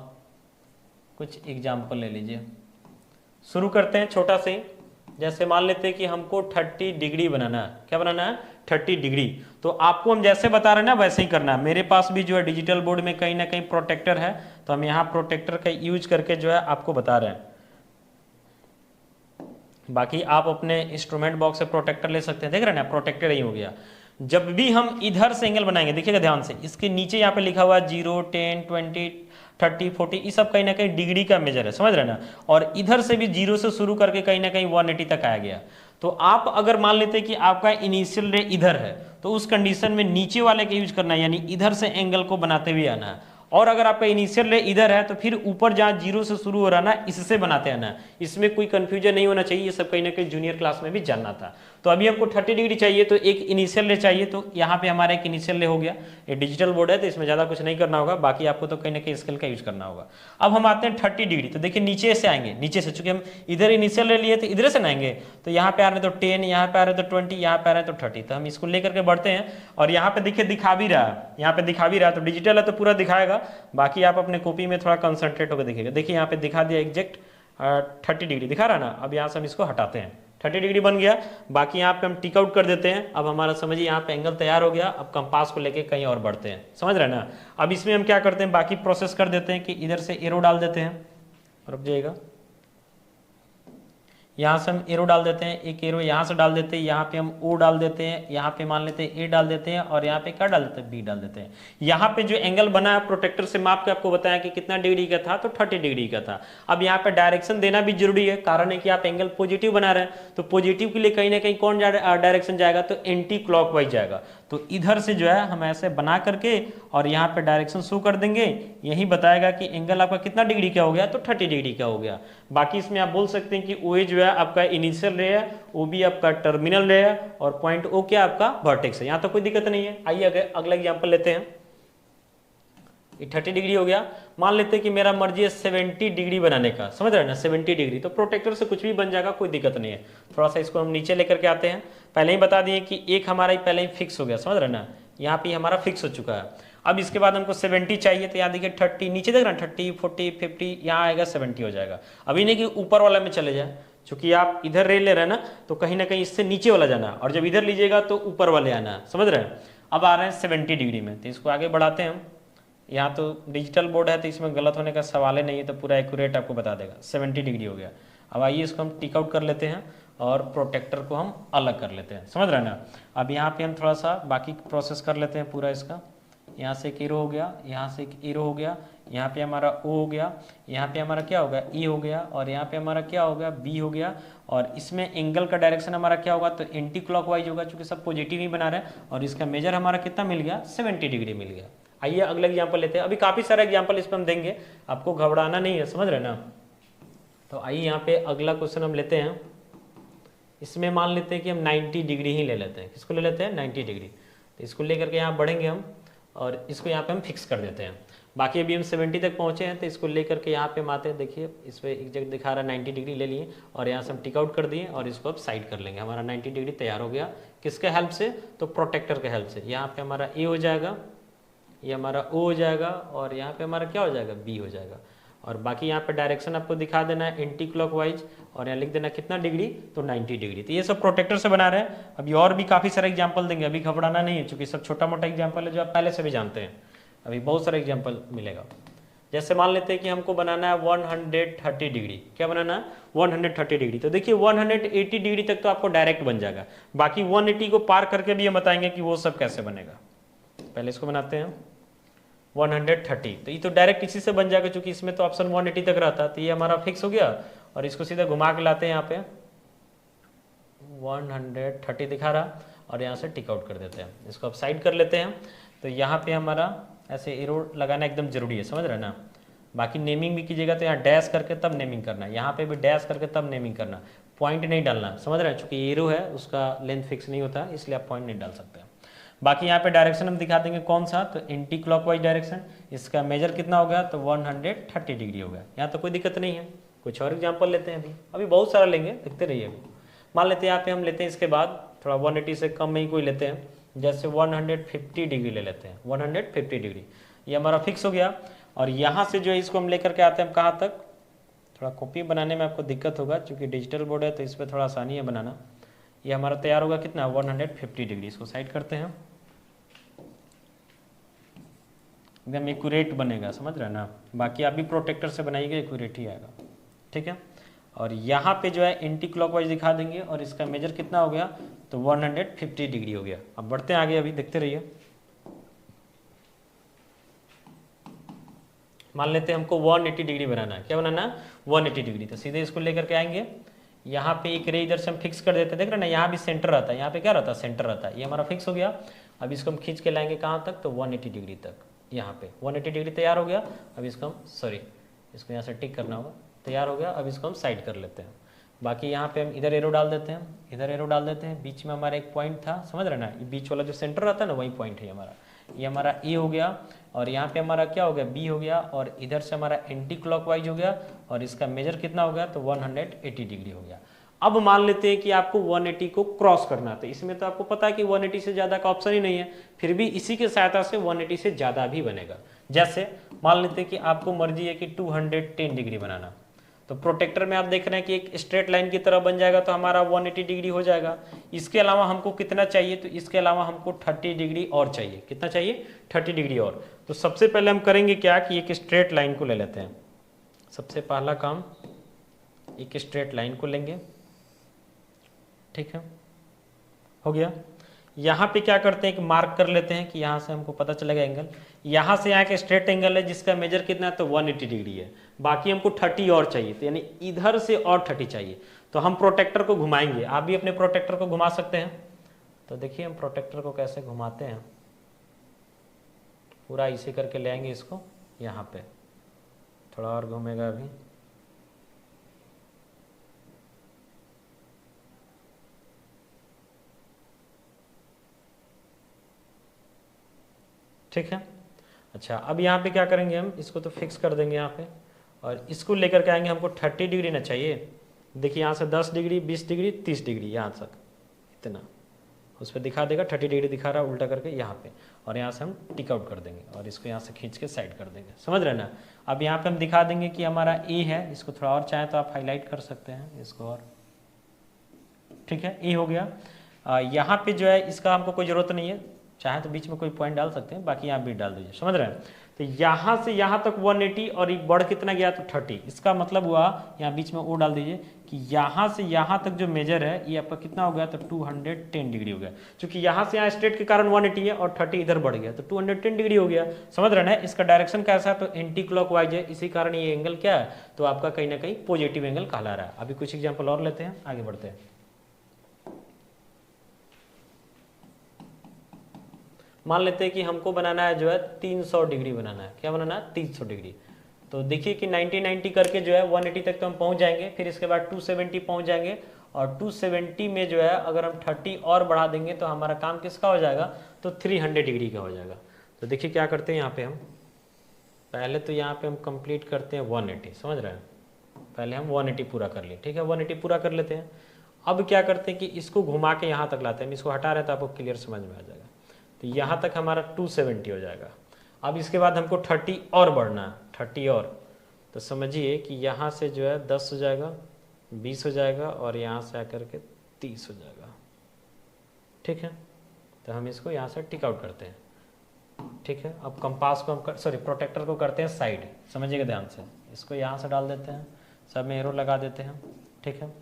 कुछ एग्जांपल ले लीजिए। शुरू करते हैं छोटा से, जैसे मान लेते हैं कि हमको 30 डिग्री बनाना है। क्या बनाना है, 30 डिग्री। तो आपको हम जैसे बता रहे हैं ना वैसे ही करना है। मेरे पास भी जो है डिजिटल बोर्ड में कहीं ना कहीं प्रोटेक्टर है, तो हम यहाँ प्रोटेक्टर का यूज करके जो है आपको बता रहे हैं। बाकी आप अपने इंस्ट्रूमेंट बॉक्स से प्रोटेक्टर ले सकते हैं। देख रहे हैं ना, प्रोटेक्टर ही हो गया। जब भी हम इधर से एंगल बनाएंगे, देखिएगा ध्यान से, इसके नीचे यहाँ पे लिखा हुआ 0, 10, 20, 30, 40, ये सब कहीं ना कहीं डिग्री का मेजर है, समझ रहे ना। और इधर से भी 0 से शुरू करके कहीं ना कहीं 180 तक आया गया। तो आप अगर मान लेते हैं कि आपका इनिशियल रे इधर है, तो उस कंडीशन में नीचे वाले का यूज करना है, यानी इधर से एंगल को बनाते हुए आना है। और अगर आपका इनिशियल रे इधर है तो फिर ऊपर जहां 0 से शुरू हो रहा ना, इससे बनाते आना। इसमें कोई कंफ्यूजन नहीं होना चाहिए, ये सब कहीं ना कहीं जूनियर क्लास में भी जानना था। तो अभी हमको 30 डिग्री चाहिए, तो एक इनिशियल रे चाहिए, तो यहाँ पे हमारा एक इनिशियल रे हो गया। ये डिजिटल बोर्ड है तो इसमें ज्यादा कुछ नहीं करना होगा, बाकी आपको तो कहीं ना कहीं स्केल का यूज करना होगा। अब हम आते हैं 30 डिग्री, तो देखिए नीचे से आएंगे, नीचे से, चूंकि हम इधर इनिशियल रे लिए थे, इधर से आएंगे, तो यहाँ पे आ रहे तो 10, यहाँ पे आ रहे तो 20, यहाँ पे आ रहे तो 30, तो हम इसको लेकर के बढ़ते हैं। और यहाँ पे देखिए दिखा भी रहा है, यहाँ पे दिखा भी रहा है, तो डिजिटल है तो पूरा दिखाएगा, बाकी आप अपने कॉपी में थोड़ा कंसंट्रेट होकर देखिएगा। देखिए यहाँ पे दिखा दिया एग्जैक्ट 30 डिग्री दिखा रहा है ना। अब यहाँ से हम इसको हटाते हैं, 30 डिग्री बन गया। बाकी यहाँ पे हम टिक आउट कर देते हैं। अब हमारा समझिए यहाँ पे एंगल तैयार हो गया। अब कंपास को लेके कहीं और बढ़ते हैं, समझ रहे हैं ना। अब इसमें हम क्या करते हैं, बाकी प्रोसेस कर देते हैं कि इधर से एरो डाल देते हैं, रुक जाइएगा, यहाँ से हम एरो डाल देते हैं, एक एरो यहाँ से डाल देते हैं, यहाँ पे हम ओ डाल देते हैं, यहाँ पे मान लेते हैं ए डाल देते हैं, और यहाँ पे क्या डाल देते हैं, बी डाल देते हैं। यहाँ पे जो एंगल बना है प्रोटेक्टर से माप के आपको बताया कि कितना डिग्री का था, तो 30 डिग्री का था। अब यहाँ पे डायरेक्शन देना भी जरूरी है, कारण है कि आप एंगल पॉजिटिव बना रहे हैं, तो पॉजिटिव के लिए कहीं ना कहीं कौन डायरेक्शन जाएगा, तो एंटी क्लॉकवाइज जाएगा। तो इधर से जो है हम ऐसे बना करके और यहाँ पे डायरेक्शन शो कर देंगे, यही बताएगा कि एंगल आपका कितना डिग्री का हो गया, तो 30 डिग्री का हो गया। बाकी इसमें आप बोल सकते हैं कि OA जो जो है आपका इनिशियल रे है, ओ बी आपका टर्मिनल रे है, और पॉइंट ओ क्या आपका वर्टेक्स है। यहाँ तो कोई दिक्कत नहीं है। आइए अगला एग्जाम्पल लेते हैं। 30 डिग्री हो गया। मान लेते हैं कि मेरा मर्जी है 70 डिग्री बनाने का, समझ रहे हैं ना, 70 डिग्री। तो प्रोटेक्टर से कुछ भी बन जाएगा, कोई दिक्कत नहीं है। थोड़ा सा इसको हम नीचे लेकर के आते हैं। पहले ही बता दिए कि एक हमारा ही पहले ही फिक्स हो गया, समझ रहे हैं ना, यहाँ पे हमारा फिक्स हो चुका है। अब इसके बाद हमको 70 चाहिए, तो यहाँ देखिए 30 नीचे देख रहे हैं, 30 40 50, यहाँ आएगा 70 हो जाएगा। अभी नहीं कि ऊपर वाला में चले जाए, चूंकि आप इधर रे ले रहे हैं ना, तो कहीं ना कहीं इससे नीचे वाला जाना, और जब इधर लीजिएगा तो ऊपर वाले आना, समझ रहे हैं। अब आ रहे हैं 70 डिग्री में, तो इसको आगे बढ़ाते हैं हम। यहाँ तो डिजिटल बोर्ड है तो इसमें गलत होने का सवाल ही नहीं है, तो पूरा एक्यूरेट आपको बता देगा। 70 डिग्री हो गया। अब आइए इसको हम टिक आउट कर लेते हैं और प्रोटेक्टर को हम अलग कर लेते हैं, समझ रहे हैं ना। अब यहाँ पे हम थोड़ा सा बाकी प्रोसेस कर लेते हैं पूरा इसका। यहाँ से एक एरो हो गया, यहाँ से एक एरो हो गया, यहाँ पे हमारा ओ हो गया, यहाँ पे हमारा क्या होगा ई हो गया, और यहाँ पे हमारा क्या हो गया बी हो गया। और इसमें एंगल का डायरेक्शन हमारा क्या होगा, तो एंटी क्लॉकवाइज होगा, चूंकि सब पॉजिटिव ही बना रहे हैं। और इसका मेजर हमारा कितना मिल गया, 70 डिग्री मिल गया। आइए अगला एग्जाम्पल लेते हैं। अभी काफी सारा एग्जाम्पल इस पर हम देंगे, आपको घबराना नहीं है, समझ रहे ना। तो आइए यहाँ पे अगला क्वेश्चन हम लेते हैं। इसमें मान लेते हैं कि हम 90 डिग्री ही ले लेते हैं। किसको ले लेते हैं, 90 डिग्री। तो इसको लेकर के यहाँ बढ़ेंगे हम, और इसको यहाँ पे हम फिक्स कर देते हैं। बाकी अभी हम 70 तक पहुँचे हैं, तो इसको लेकर के यहाँ पे हम आते हैं। देखिए इस पर एक जगह दिखा रहा है 90 डिग्री ले लिए, और यहाँ से हम टिक आउट कर दिए, और इसको अब साइड कर लेंगे। हमारा 90 डिग्री तैयार हो गया। किसके हेल्प से, तो प्रोटेक्टर के हेल्प से। यहाँ पे हमारा ए हो जाएगा, ये हमारा ओ हो जाएगा, और यहाँ पे हमारा क्या हो जाएगा, बी हो जाएगा। और बाकी यहाँ पे डायरेक्शन आपको दिखा देना है एंटी क्लॉकवाइज, और यहाँ लिख देना कितना डिग्री, तो 90 डिग्री। तो ये सब प्रोटेक्टर से बना रहे हैं। अभी और भी काफ़ी सारे एग्जाम्पल देंगे, अभी घबराना नहीं है, क्योंकि सब छोटा मोटा एग्जाम्पल है जो आप पहले से भी जानते हैं। अभी बहुत सारे एग्जाम्पल मिलेगा। जैसे मान लेते हैं कि हमको बनाना है 130 डिग्री। क्या बनाना है, 130 डिग्री। तो देखिए 180 डिग्री तक तो आपको डायरेक्ट बन जाएगा। बाकी 180 को पार करके भी हम बताएंगे कि वो सब कैसे बनेगा। पहले इसको बनाते हैं 130। तो ये तो डायरेक्ट इसी से बन जाएगा, क्योंकि इसमें तो ऑप्शन 180 तक रहता है। तो ये हमारा फिक्स हो गया, और इसको सीधा घुमा के लाते हैं यहाँ पे 130 दिखा रहा, और यहाँ से टिक आउट कर देते हैं। इसको अब साइड कर लेते हैं। तो यहाँ पे हमारा ऐसे एरो लगाना एकदम जरूरी है, समझ रहे हैं ना। बाकी नेमिंग भी कीजिएगा तो यहाँ डैश करके तब नेमिंग करना, यहाँ पे भी डैश करके तब नेमिंग करना, पॉइंट नहीं डालना, समझ रहे हैं। चूंकि एरो है उसका लेंथ फिक्स नहीं होता, इसलिए आप पॉइंट नहीं डाल सकते। बाकी यहाँ पे डायरेक्शन हम दिखा देंगे कौन सा, तो एंटी क्लॉकवाइज डायरेक्शन। इसका मेजर कितना हो गया, तो 130 डिग्री हो गया। यहाँ तो कोई दिक्कत नहीं है। कुछ और एग्जाम्पल लेते हैं, अभी बहुत सारा लेंगे, देखते रहिए। अभी मान लेते हैं यहाँ पे हम लेते हैं, इसके बाद थोड़ा 180 से कम में ही कोई लेते हैं, जैसे 150 डिग्री ले लेते हैं। 150 डिग्री ये हमारा फिक्स हो गया। और यहाँ से जो है इसको हम लेकर के आते हैं कहाँ तक, थोड़ा कॉपी बनाने में आपको दिक्कत होगा, क्योंकि डिजिटल बोर्ड है तो इस पर थोड़ा आसानी है बनाना। ये हमारा तैयार होगा कितना, 150 डिग्री। इसको साइड करते हैं, एकदम एक्यूरेट बनेगा, समझ रहे हैं ना। बाकी आप भी प्रोटेक्टर से बनाइएगा, एक्यूरेट ही आएगा, ठीक है। और यहाँ पे जो है एंटी क्लॉकवाइज दिखा देंगे, और इसका मेजर कितना हो गया, तो 150 डिग्री हो गया। अब बढ़ते हैं आगे, अभी देखते रहिए। मान लेते हैं हमको 180 डिग्री बनाना है। क्या बनाना है, 180 डिग्री। तो सीधे इसको लेकर के आएंगे, यहाँ पे एक रे इधर से हम फिक्स कर देते हैं। देख रहे हैं ना, यहाँ भी सेंटर रहता है, यहाँ पे क्या रहता है, सेंटर रहता है। ये हमारा फिक्स हो गया। अब इसको हम खींच के लाएंगे कहाँ तक, तो 180 डिग्री तक। यहाँ पे 180 डिग्री तैयार हो गया। अब इसको हम इसको यहाँ से टिक करना होगा, तैयार हो गया। अब इसको हम साइड कर लेते हैं। बाकी यहाँ पे हम इधर एरो डाल देते हैं, इधर एरो डाल देते हैं। बीच में हमारा एक पॉइंट था, समझ रहे ना, ये बीच वाला जो सेंटर रहता है ना, वही पॉइंट है हमारा। ये हमारा ए हो गया, और यहाँ पे हमारा क्या हो गया, बी हो गया, और इधर से हमारा एंटी क्लॉकवाइज हो गया, और इसका मेजर कितना हो गया, तो 180 डिग्री हो गया। अब मान लेते हैं कि आपको 180 को क्रॉस करना, तो इसमें तो आपको पता है कि 180 से ज़्यादा का ऑप्शन ही नहीं है, फिर भी इसी की सहायता से 180 से ज़्यादा भी बनेगा। जैसे मान लेते हैं कि आपको मर्जी है कि 210 डिग्री बनाना, तो प्रोटेक्टर में आप देख रहे हैं कि एक स्ट्रेट लाइन की तरह बन जाएगा, तो हमारा 180 डिग्री हो जाएगा। इसके अलावा हमको कितना चाहिए, तो इसके अलावा हमको 30 डिग्री और चाहिए। कितना चाहिए, 30 डिग्री और। तो सबसे पहले हम करेंगे क्या कि एक स्ट्रेट लाइन को ले लेते हैं। सबसे पहला काम, एक स्ट्रेट लाइन को लेंगे, ठीक है, हो गया। यहाँ पे क्या करते हैं, एक मार्क कर लेते हैं कि यहाँ से हमको पता चलेगा एंगल, यहाँ से यहाँ के स्ट्रेट एंगल है जिसका मेजर कितना है, तो 180 डिग्री है। बाकी हमको 30 और चाहिए, तो यानी इधर से और 30 चाहिए। तो हम प्रोटेक्टर को घुमाएंगे, आप भी अपने प्रोटेक्टर को घुमा सकते हैं। तो देखिए हम प्रोटेक्टर को कैसे घुमाते हैं, पूरा इसे करके ले आएंगे इसको यहाँ पे, थोड़ा और घूमेगा अभी। ठीक है। अच्छा, अब यहाँ पे क्या करेंगे हम, इसको तो फिक्स कर देंगे यहाँ पे, और इसको लेकर के आएंगे, हमको 30 डिग्री ना चाहिए। देखिए यहाँ से 10 डिग्री, 20 डिग्री, 30 डिग्री, यहाँ तक इतना उस पर दिखा देगा, 30 डिग्री दिखा रहा है उल्टा करके यहाँ पे, और यहाँ से हम टिक आउट कर देंगे और इसको यहाँ से खींच के साइड कर देंगे, समझ रहे ना। अब यहाँ पे हम दिखा देंगे कि हमारा ए है, इसको थोड़ा और चाहे तो आप हाईलाइट कर सकते हैं इसको, और ठीक है, ए हो गया। यहाँ पे जो है इसका हमको कोई ज़रूरत नहीं है, चाहे तो बीच में कोई पॉइंट डाल सकते हैं, बाकी यहाँ भी डाल दीजिए, समझ रहे हैं। तो यहाँ से यहाँ तक 180 और ये बढ़ कितना गया तो 30, इसका मतलब हुआ यहाँ बीच में वो डाल दीजिए कि यहाँ से यहाँ तक जो मेजर है ये आपका कितना हो गया तो 210 डिग्री हो गया, क्योंकि यहाँ से यहाँ स्ट्रेट के कारण 180 है और 30 इधर बढ़ गया तो 210 डिग्री हो गया, समझ रहे हैं। इसका डायरेक्शन कैसा है तो एंटी क्लॉकवाइज है, इसी कारण ये एंगल क्या है तो आपका कहीं ना कहीं पॉजिटिव एंगल कहला रहा है। अभी कुछ एग्जाम्पल और लेते हैं, आगे बढ़ते हैं। मान लेते हैं कि हमको बनाना है जो है 300 डिग्री बनाना है, क्या बनाना है 300 डिग्री। तो देखिए कि 90 करके जो है 180 तक तो हम पहुंच जाएंगे, फिर इसके बाद 270 पहुंच जाएंगे, और 270 में जो है अगर हम 30 और बढ़ा देंगे तो हमारा काम किसका हो जाएगा तो 300 डिग्री का हो जाएगा। तो देखिए क्या करते हैं यहाँ पे हम, पहले तो यहाँ पे हम कंप्लीट करते हैं 180, समझ रहे हैं, पहले हम 180 पूरा कर लिए, ठीक है 180 पूरा कर लेते हैं। अब क्या करते हैं कि इसको घुमा के यहाँ तक लाते हैं, इसको हटा रहे तो आपको क्लियर समझ में आ जाएगा। तो यहाँ तक हमारा 270 हो जाएगा। अब इसके बाद हमको 30 और बढ़ना है, 30 और, तो समझिए कि यहाँ से जो है 10 हो जाएगा, 20 हो जाएगा, और यहाँ से आकर के 30 हो जाएगा, ठीक है। तो हम इसको यहाँ से टिक आउट करते हैं, ठीक है। अब कंपास को हम प्रोटेक्टर को करते हैं साइड, समझिएगा ध्यान से, इसको यहाँ से डाल देते हैं, सब में एरो लगा देते हैं, ठीक है।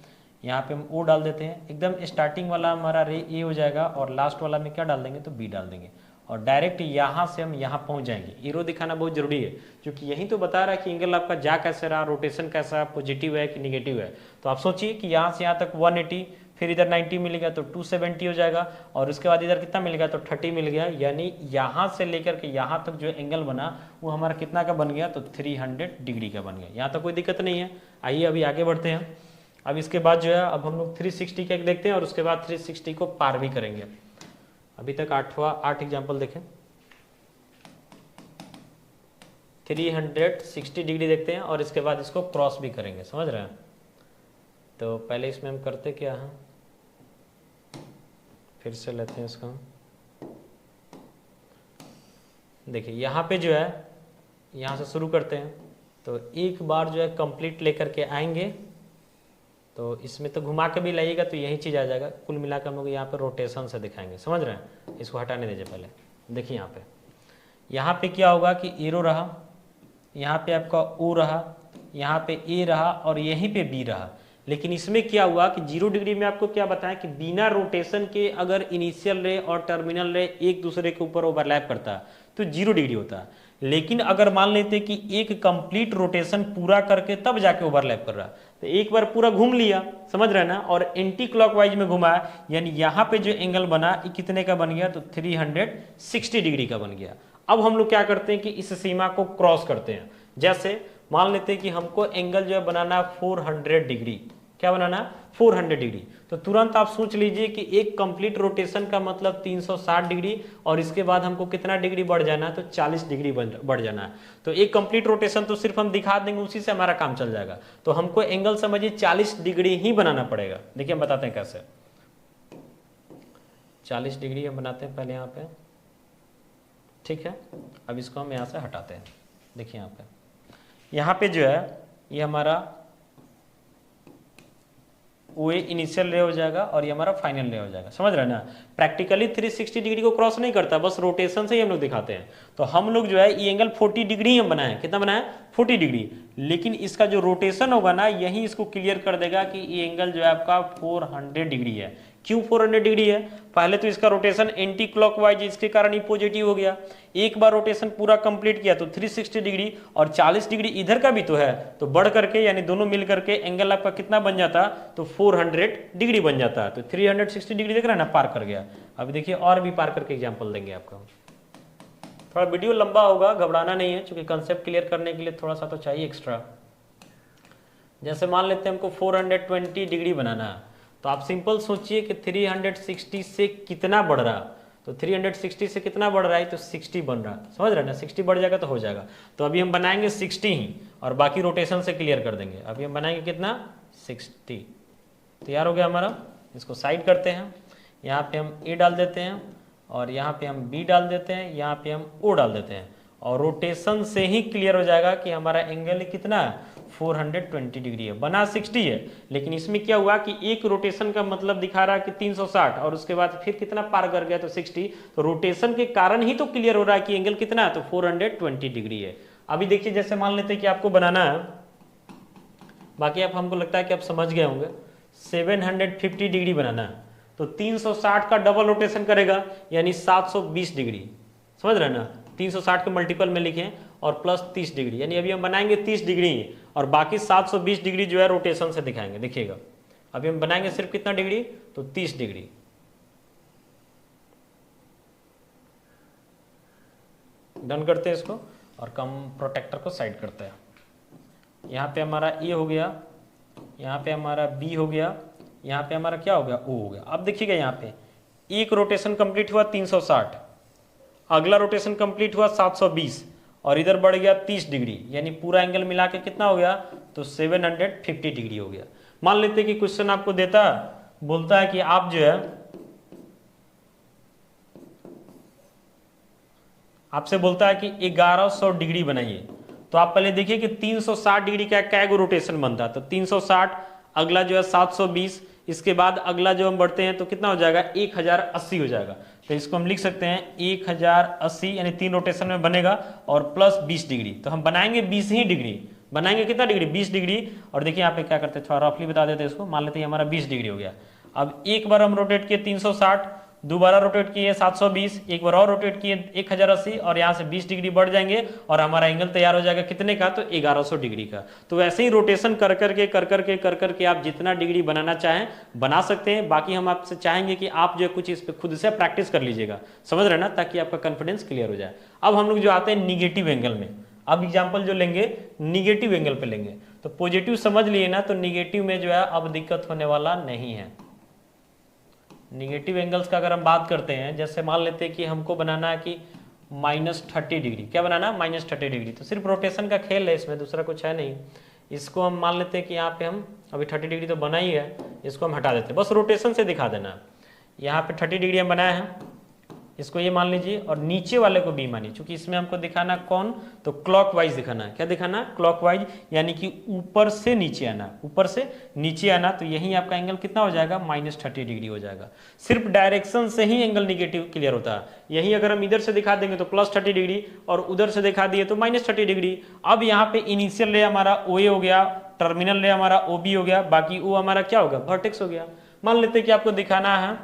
यहाँ पे हम ओ डाल देते हैं, एकदम स्टार्टिंग वाला हमारा रे ए हो जाएगा, और लास्ट वाला में क्या डाल देंगे तो बी डाल देंगे, और डायरेक्ट यहाँ से हम यहाँ पहुँच जाएंगे। एरो दिखाना बहुत जरूरी है, क्योंकि यही तो बता रहा है कि एंगल आपका जा कैसे रहा, रोटेशन कैसा, पॉजिटिव है कि निगेटिव है। तो आप सोचिए कि यहाँ से यहाँ तक 180, फिर इधर 90 मिलेगा तो 270 हो जाएगा, और उसके बाद इधर कितना मिल गया तो 30 मिल गया, यानी यहाँ से लेकर के यहाँ तक जो एंगल बना वो हमारा कितना का बन गया तो 300 डिग्री का बन गया। यहाँ तक कोई दिक्कत नहीं है। आइए अभी आगे बढ़ते हैं। अब इसके बाद जो है अब हम लोग 360 का एक देखते हैं, और उसके बाद 360 को पार भी करेंगे। अभी तक 8 एग्जाम्पल देखें। 360 डिग्री देखते हैं, और इसके बाद इसको क्रॉस भी करेंगे, समझ रहे हैं। तो पहले इसमें हम करते क्या है, फिर से लेते हैं इसको। देखिए यहाँ पे जो है यहाँ से शुरू करते हैं, तो एक बार जो है कंप्लीट लेकर के आएंगे, तो इसमें तो घुमा के भी लाइएगा तो यही चीज़ आ जाएगा। कुल मिलाकर हम लोग यहाँ पे रोटेशन से दिखाएंगे, समझ रहे हैं। इसको हटाने दीजिए पहले। देखिए यहाँ पे क्या होगा कि एरो रहा, यहाँ पे आपका ओ रहा, यहाँ पे ए रहा, और यहीं पे बी रहा। लेकिन इसमें क्या हुआ कि 0 डिग्री में आपको क्या बताया कि बिना रोटेशन के अगर इनिशियल रे और टर्मिनल रे एक दूसरे के ऊपर ओवरलैप करता है तो 0 डिग्री होता है। लेकिन अगर मान लेते कि एक कंप्लीट रोटेशन पूरा करके तब जाके ओवरलैप कर रहा है, तो एक बार पूरा घूम लिया, समझ रहे हैं ना, और एंटी क्लॉकवाइज में घुमाया, यानी यहाँ पे जो एंगल बना ये कितने का बन गया तो 360 डिग्री का बन गया। अब हम लोग क्या करते हैं कि इस सीमा को क्रॉस करते हैं। जैसे मान लेते हैं कि हमको एंगल जो है बनाना 400 डिग्री, क्या बनाना 400 डिग्री। तो तुरंत आप सोच लीजिए कि एक कंप्लीट रोटेशन का मतलब 360 डिग्री, और इसके बाद हमको कितना डिग्री बढ़ जाना है तो 40 डिग्री बढ़ जाना है। तो एक कंप्लीट रोटेशन तो सिर्फ हम दिखा देंगे, उसी से हमारा काम चल जाएगा। तो हमको एंगल समझिए 40 डिग्री ही बनाना पड़ेगा। देखिए हम बताते हैं कैसे। 40 डिग्री हम बनाते हैं पहले यहाँ पे, ठीक है। अब इसको हम यहाँ से हटाते हैं। देखिए यहाँ पे जो है ये हमारा वो इनिशियल रे हो जाएगा, और ये हमारा फाइनल रे हो जाएगा, समझ रहे हैं ना। प्रैक्टिकली 360 डिग्री को क्रॉस नहीं करता, बस रोटेशन से ही हम लोग दिखाते हैं। तो हम लोग जो है ये एंगल 40 डिग्री हम बनाए, कितना बनाए 40 डिग्री। लेकिन इसका जो रोटेशन होगा ना यही इसको क्लियर कर देगा कि ये एंगल जो है आपका 400 डिग्री है। क्यों 400 डिग्री है? पहले तो इसका रोटेशन एंटी क्लॉकवाइज, इसके कारण ही पॉजिटिव हो गया। एक बार रोटेशन पूरा कंप्लीट किया तो 360 डिग्री, और 40 डिग्री इधर का भी तो है, तो बढ़ करके यानी दोनों मिल करके एंगल आपका कितना बन जाता तो 400 डिग्री बन जाता है। तो 360 डिग्री देख रहे हैं ना, पार कर गया। अभी देखिए और भी पार करके एग्जाम्पल देंगे आपको। थोड़ा वीडियो लंबा होगा, घबराना नहीं है, क्योंकि कंसेप्ट क्लियर करने के लिए थोड़ा सा तो चाहिए एक्स्ट्रा। जैसे मान लेते हैं हमको 420 डिग्री बनाना है, तो आप सिंपल सोचिए कि 360 से कितना बढ़ रहा, तो 360 से कितना बढ़ रहा है, तो 60 बन रहा है, समझ रहे हैं ना, 60 बढ़ जाएगा तो हो जाएगा। तो अभी हम बनाएंगे 60 ही और बाकी रोटेशन से क्लियर कर देंगे। अभी हम बनाएंगे कितना, 60। तैयार हो गया हमारा। इसको साइड करते हैं, यहाँ पे हम ए डाल देते हैं और यहाँ पे हम बी डाल देते हैं, यहाँ पे हम ओ डाल देते हैं और रोटेशन से ही क्लियर हो जाएगा कि हमारा एंगल कितना है, 420 डिग्री है। बना 60 है, लेकिन इसमें क्या हुआ कि एक रोटेशन का मतलब दिखा रहा है कि 360 और उसके बाद फिर कितना पार कर गया, तो 60। तो रोटेशन के कारण ही तो क्लियर हो रहा है कि एंगल कितना है, तो 420 डिग्री है। अभी देखिए, जैसे मान लेते हैं कि आपको बनाना है, बाकी आप हमको लगता है कि आप समझ गए होंगे, 750 डिग्री बनाना है, तो 360 का डबल रोटेशन करेगा यानी 720 डिग्री, समझ रहे हैं ना। 360 के मल्टीपल में लिखें और प्लस 30 डिग्री, यानी अभी हम बनाएंगे 30 डिग्री और बाकी 720 डिग्री जो है रोटेशन से दिखाएंगे। देखिएगा, अभी हम बनाएंगे सिर्फ कितना डिग्री, तो 30 डिग्री। डन करते हैं इसको और कम प्रोटेक्टर को साइड करते हैं। यहाँ पे हमारा ए हो गया, यहाँ पे हमारा बी हो गया, यहाँ पे हमारा क्या हो गया, ओ हो गया। अब देखिएगा, यहाँ पे एक रोटेशन कंप्लीट हुआ 360, अगला रोटेशन कंप्लीट हुआ 720 और इधर बढ़ गया 30 डिग्री, यानी पूरा एंगल मिला के कितना हो गया, तो 750 डिग्री हो गया। मान लेते हैं कि क्वेश्चन आपको देता बोलता है कि आप जो है, आपसे बोलता है कि 1100 डिग्री बनाइए, तो आप पहले देखिए कि 360 डिग्री का क्या रोटेशन बनता है, तो 360, अगला जो है 720, इसके बाद अगला जो हम बढ़ते हैं तो कितना हो जाएगा, 1080 हो जाएगा। तो इसको हम लिख सकते हैं 1080, यानी 3 रोटेशन में बनेगा और प्लस 20 डिग्री। तो हम बनाएंगे 20 ही डिग्री, बनाएंगे कितना डिग्री, 20 डिग्री। और देखिए यहाँ पे क्या करते हैं, थोड़ा रफली बता देते हैं इसको। मान लेते हैं हमारा 20 डिग्री हो गया। अब एक बार हम रोटेट किए 360, दोबारा रोटेट किए 720, एक बार और रोटेट किए 1080 और यहाँ से 20 डिग्री बढ़ जाएंगे और हमारा एंगल तैयार हो जाएगा कितने का, तो 1100 डिग्री का। तो वैसे ही रोटेशन कर करके आप जितना डिग्री बनाना चाहें बना सकते हैं। बाकी हम आपसे चाहेंगे कि आप जो कुछ इस पर खुद से प्रैक्टिस कर लीजिएगा, समझ रहे ना, ताकि आपका कॉन्फिडेंस क्लियर हो जाए। अब हम लोग जो आते हैं निगेटिव एंगल में, अब एग्जाम्पल जो लेंगे निगेटिव एंगल पे लेंगे। तो पॉजिटिव समझ लिए ना, तो निगेटिव में जो है अब दिक्कत होने वाला नहीं है। निगेटिव एंगल्स का अगर हम बात करते हैं, जैसे मान लेते हैं कि हमको बनाना है कि -30 डिग्री, क्या बनाना, -30 डिग्री। तो सिर्फ रोटेशन का खेल है, इसमें दूसरा कुछ है नहीं। इसको हम मान लेते हैं कि यहाँ पे हम अभी 30 डिग्री तो बना ही है, इसको हम हटा देते हैं, बस रोटेशन से दिखा देना। यहाँ पे 30 डिग्री हम बनाए हैं, इसको ये मान लीजिए और नीचे वाले को बी मानिए, क्योंकि इसमें हमको दिखाना कौन, तो क्लॉकवाइज दिखाना है। क्या दिखाना, क्लॉकवाइज, यानी कि ऊपर से नीचे आना, ऊपर से नीचे आना। तो यही आपका एंगल कितना हो जाएगा, -30 डिग्री हो जाएगा। सिर्फ डायरेक्शन से ही एंगल निगेटिव क्लियर होता है। यही अगर हम इधर से दिखा देंगे तो +30 डिग्री और उधर से दिखा दिए तो -30 डिग्री। अब यहाँ पे इनिशियल रे हमारा ओ ए हो गया, टर्मिनल रे हमारा ओ बी हो गया, बाकी ओ हमारा क्या होगा, वर्टेक्स हो गया। मान लेते कि आपको दिखाना है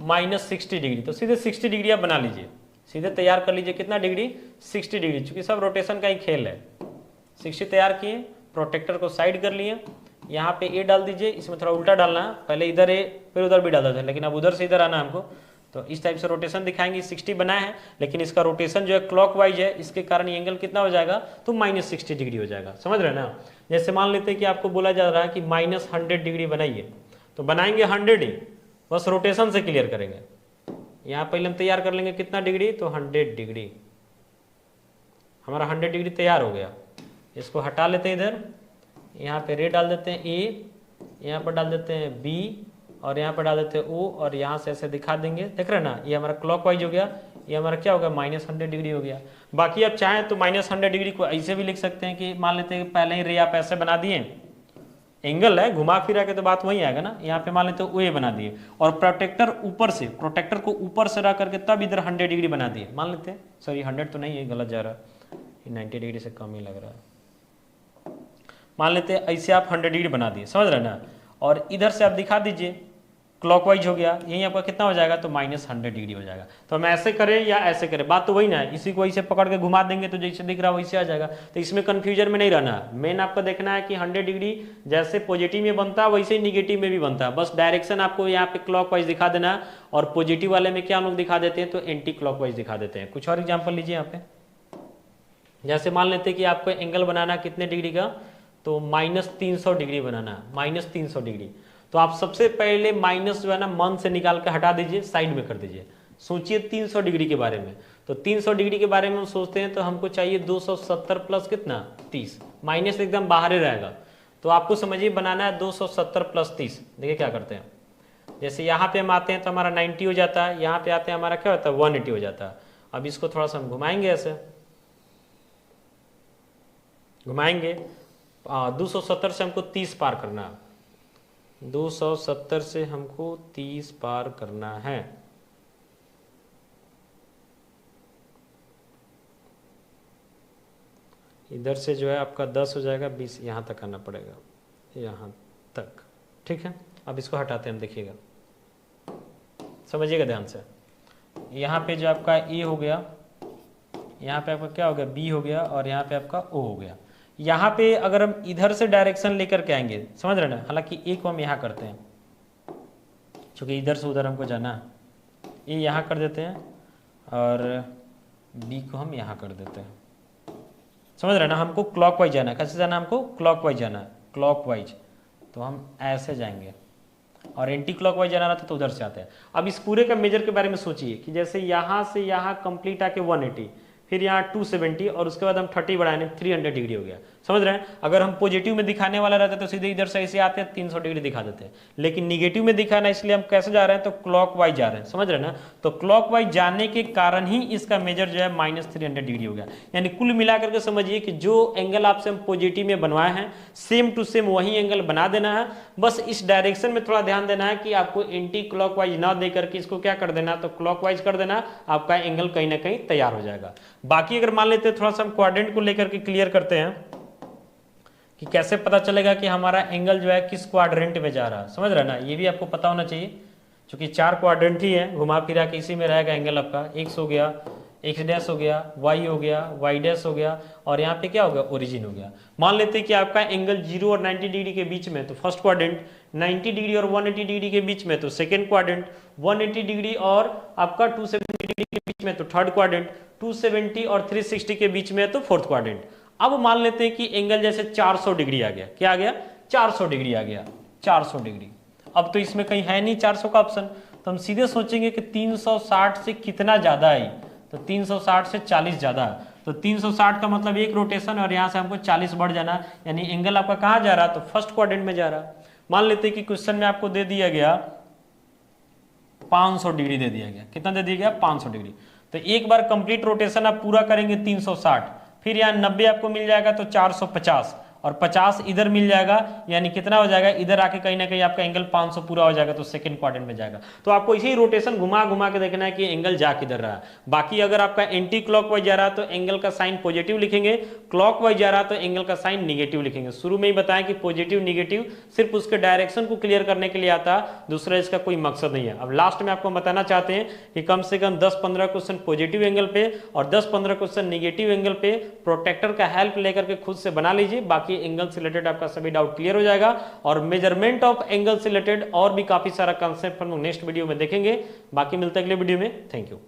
-60 डिग्री, तो सीधे 60 डिग्री आप बना लीजिए, सीधे तैयार कर लीजिए कितना डिग्री, 60 डिग्री, चूंकि सब रोटेशन का ही खेल है। 60 तैयार किए, प्रोटेक्टर को साइड कर लिए, यहाँ पे ए डाल दीजिए, इसमें थोड़ा उल्टा डालना है, पहले इधर ए फिर उधर भी डालता था, लेकिन अब उधर से इधर आना हमको। तो इस टाइप से रोटेशन दिखाएंगे। 60 बनाया है, लेकिन इसका रोटेशन जो है क्लॉकवाइज है, इसके कारण ये एंगल कितना हो जाएगा, तो -60 डिग्री हो जाएगा। समझ रहे हैं ना। जैसे मान लेते हैं कि आपको बोला जा रहा है कि -100 डिग्री बनाइए, तो बनाएंगे 100 ही, बस रोटेशन से क्लियर करेंगे। यहाँ पहले हम तैयार कर लेंगे कितना डिग्री, तो 100 डिग्री, हमारा 100 डिग्री तैयार हो गया। इसको हटा लेते हैं इधर, यहाँ पे रे डाल देते हैं ए, यहाँ पर डाल देते हैं बी और यहाँ पर डाल देते हैं ओ और यहाँ से ऐसे दिखा देंगे। देख रहे हैं ना, ये हमारा क्लॉकवाइज हो गया, ये हमारा क्या होगा, -100 डिग्री हो गया। बाकी आप चाहें तो -100 डिग्री को ऐसे भी लिख सकते हैं कि मान लेते हैं पहले ही रे आप ऐसे बना दिए, एंगल है घुमा फिरा के तो बात वही आएगा ना। यहाँ पे मान लेते हो ए बना दिए और प्रोटेक्टर ऊपर से, प्रोटेक्टर को ऊपर से रख करके तब इधर 100 डिग्री बना दिए। मान लेते हैं, सॉरी 100 तो नहीं है, गलत जा रहा है, 90 डिग्री से कम ही लग रहा है। मान लेते हैं ऐसे आप 100 डिग्री बना दिए, समझ रहे ना, और इधर से आप दिखा दीजिए क्लॉकवाइज हो गया, यही आपका कितना हो जाएगा, तो -100 डिग्री हो जाएगा। तो हम ऐसे करें या ऐसे करें, बात तो वही ना है। इसी को ऐसे पकड़ के घुमा देंगे तो जैसे दिख रहा है वैसे आ जाएगा। तो इसमें कंफ्यूजन में नहीं रहना है, मेन आपको देखना है कि 100 डिग्री जैसे पॉजिटिव में बनता है वैसे ही निगेटिव में भी बनता है। बस डायरेक्शन आपको यहाँ पे क्लॉकवाइज दिखा देना है, और पॉजिटिव वाले में क्या हम लोग दिखा देते हैं, तो एंटी क्लॉकवाइज दिखा देते हैं। कुछ और एग्जाम्पल लीजिए यहाँ पे, जैसे मान लेते हैं कि आपको एंगल बनाना कितने डिग्री का, तो -300 डिग्री बनाना है, -300 डिग्री। तो आप सबसे पहले माइनस जो है ना मन से निकाल के हटा दीजिए, साइड में कर दीजिए। सोचिए 300 डिग्री के बारे में, तो 300 डिग्री के बारे में हम सोचते हैं तो हमको चाहिए 270 प्लस कितना 30, माइनस एकदम बाहर ही रहेगा। तो आपको समझिए बनाना है 270 प्लस 30। देखिए क्या करते हैं, जैसे यहाँ पे हम आते हैं तो हमारा 90 हो जाता है, यहाँ पे आते हैं हमारा क्या होता है 180 हो जाता है। अब इसको थोड़ा सा हम घुमाएंगे, ऐसे घुमाएंगे। 270 से हमको 30 पार करना है, 270 से हमको 30 पार करना है। इधर से जो है आपका 10 हो जाएगा, 20 यहाँ तक आना पड़ेगा, यहाँ तक। ठीक है, अब इसको हटाते हैं हम, देखिएगा समझिएगा ध्यान से। यहाँ पे जो आपका ए हो गया, यहाँ पे आपका क्या हो गया बी हो गया, और यहाँ पे आपका ओ हो गया। यहाँ पे अगर हम इधर से डायरेक्शन लेकर के आएंगे, समझ रहे ना, हालांकि ए को हम यहाँ करते हैं क्योंकि इधर से उधर हमको जाना है, ए यहाँ कर देते हैं और बी को हम यहाँ कर देते हैं। समझ रहे ना, हमको क्लॉकवाइज जाना है। कैसे जाना है हमको? क्लॉकवाइज जाना है, क्लॉकवाइज। तो हम ऐसे जाएंगे, और एंटी क्लॉकवाइज जाना रहता तो उधर से आते हैं। अब इस पूरे का मेजर के बारे में सोचिए कि जैसे यहाँ से यहाँ कंप्लीट आके 180, फिर यहाँ 270, और उसके बाद हम 30 बढ़ाने 300 डिग्री हो गया। समझ रहे हैं? अगर हम पॉजिटिव में दिखाने वाला रहता तो सीधे इधर से ऐसे आते हैं 300 डिग्री दिखा देते हैं, लेकिन निगेटिव में दिखाना, इसलिए हम कैसे जा रहे हैं तो क्लॉकवाइज जा रहे हैं। समझ रहे हैं ना? तो क्लॉकवाइज जाने के कारण ही इसका मेजर जो है -300 डिग्री हो गया। यानी कुल मिलाकर के समझिए कि जो एंगल आपसे हम पॉजिटिव में बनवाए हैं सेम टू सेम वही एंगल बना देना है। बस इस डायरेक्शन में थोड़ा ध्यान देना है कि आपको एंटी क्लॉकवाइज ना देकर के इसको क्या कर देना, तो क्लॉकवाइज कर देना, आपका एंगल कहीं ना कहीं तैयार हो जाएगा। बाकी अगर मान लेते हैं थोड़ा सा हम क्वाड्रेंट को लेकर के क्लियर करते हैं कि कैसे पता चलेगा कि हमारा एंगल जो है किस क्वाड्रेंट में जा रहा है। समझ रहे ना, ये भी आपको पता होना चाहिए क्योंकि 4 क्वाड्रेंट ही है, घुमा फिरा के इसी में रहेगा एंगल आपका। एक्स हो गया, एक्स डैश हो गया, वाई हो गया, वाई डैश हो गया, और यहाँ पे क्या हो गया ओरिजिन हो गया। मान लेते हैं कि आपका एंगल 0 और 90 डिग्री के बीच में तो फर्स्ट क्वाड्रेंट, 90 डिग्री और 180 डिग्री के बीच में तो सेकेंड क्वाड्रेंट, 180 डिग्री और आपका 270 डिग्री के बीच में तो थर्ड क्वाड्रेंट, 270 और 360 के बीच में तो फोर्थ क्वाड्रेंट। अब मान लेते हैं कि एंगल जैसे 400 डिग्री आ गया। क्या आ गया? 400 डिग्री आ गया, 400 डिग्री। अब तो इसमें कहीं है नहीं 400 का ऑप्शन, तो हम सीधे सोचेंगे कि 360 से कितना ज्यादा है, तो 360 से 40 ज्यादा है। तो 360 का मतलब एक रोटेशन, और यहाँ से हमको 40 बढ़ जाना, यानी एंगल आपका कहाँ जा रहा है, तो फर्स्ट क्वाड्रेंट में जा रहा है। मान लेते हैं कि क्वेश्चन में आपको दे दिया गया 500 डिग्री दे दिया गया। कितना दे दिया गया? 500 डिग्री। तो एक बार कंप्लीट रोटेशन आप पूरा करेंगे 360, फिर यहाँ 90 आपको मिल जाएगा तो 450, और 50 इधर मिल जाएगा, यानी कितना हो जाएगा, इधर आके कहीं ना कहीं आपका एंगल 500 पूरा हो जाएगा, तो सेकंड क्वाड्रेंट में जाएगा। तो आपको इसी रोटेशन घुमा घुमा के देखना है कि एंगल जा किधर रहा है। बाकी अगर आपका एंटी क्लॉकवाइज जा रहा है तो एंगल का साइन पॉजिटिव लिखेंगे, क्लॉकवाइज जा रहा है तो एंगल का साइन निगेटिव लिखेंगे। शुरू में ही बताया कि पॉजिटिव निगेटिव सिर्फ उसके डायरेक्शन को क्लियर करने के लिए आता, दूसरा इसका कोई मकसद नहीं है। अब लास्ट में आपको बताना चाहते हैं कि कम से कम 10-15 क्वेश्चन पॉजिटिव एंगल पे और 10-15 क्वेश्चन निगेटिव एंगल पे प्रोटेक्टर का हेल्प लेकर के खुद से बना लीजिए। बाकी एंगल से रिलेटेड आपका सभी डाउट क्लियर हो जाएगा, और मेजरमेंट ऑफ एंगल से रिलेटेड और भी काफी सारा कंसेप्ट हम नेक्स्ट वीडियो में देखेंगे। बाकी मिलते हैं अगले वीडियो में। Thank you.